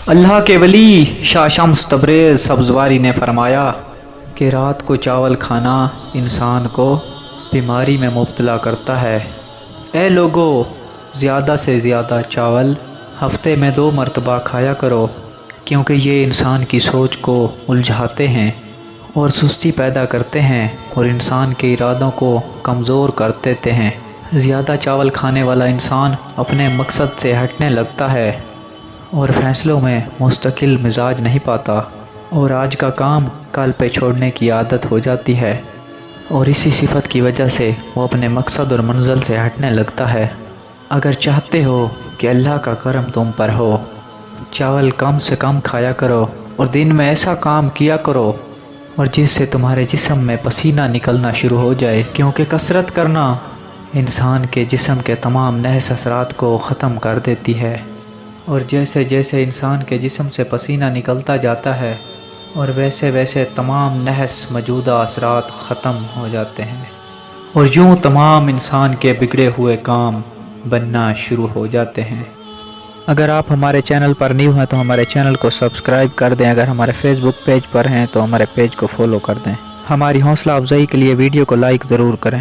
اللہ کے ولی شاہ شمس تبریز سبزواری نے فرمایا کہ رات کو چاول کھانا انسان کو بیماری میں مبتلا کرتا ہے۔ اے لوگو، زیادہ سے زیادہ چاول ہفتے میں 2 مرتبہ کھایا کرو، کیونکہ یہ انسان کی سوچ کو الجھاتے ہیں اور سستی پیدا کرتے ہیں اور انسان کے ارادوں کو کمزور کر دیتے ہیں۔ زیادہ چاول کھانے والا انسان اپنے مقصد سے ہٹنے لگتا ہے اور فیصلوں میں مستقل مزاج نہیں پاتا، اور آج کا کام کل پہ چھوڑنے کی عادت ہو جاتی ہے، اور اسی صفت کی وجہ سے وہ اپنے مقصد اور منزل سے ہٹنے لگتا ہے۔ اگر چاہتے ہو کہ اللہ کا کرم تم پر ہو، چاول کم سے کم کھایا کرو اور دن میں ایسا کام کیا کرو اور جس سے تمہارے جسم میں پسینہ نکلنا شروع ہو جائے، کیونکہ کثرت کرنا انسان کے جسم کے تمام نحس اثرات کو ختم کر دیتی ہے، اور جیسے جیسے انسان کے جسم سے پسینہ نکلتا جاتا ہے اور ویسے ویسے تمام نحس موجودہ اثرات ختم ہو جاتے ہیں، اور یوں تمام انسان کے بگڑے ہوئے کام بننا شروع ہو جاتے ہیں۔ اگر آپ ہمارے چینل پر نیو ہیں تو ہمارے چینل کو سبسکرائب کر دیں، اگر ہمارے فیس بک پیج پر ہیں تو ہمارے پیج کو فالو کر دیں۔ ہماری حوصلہ افزائی کے لیے ویڈیو کو لائک ضرور کریں۔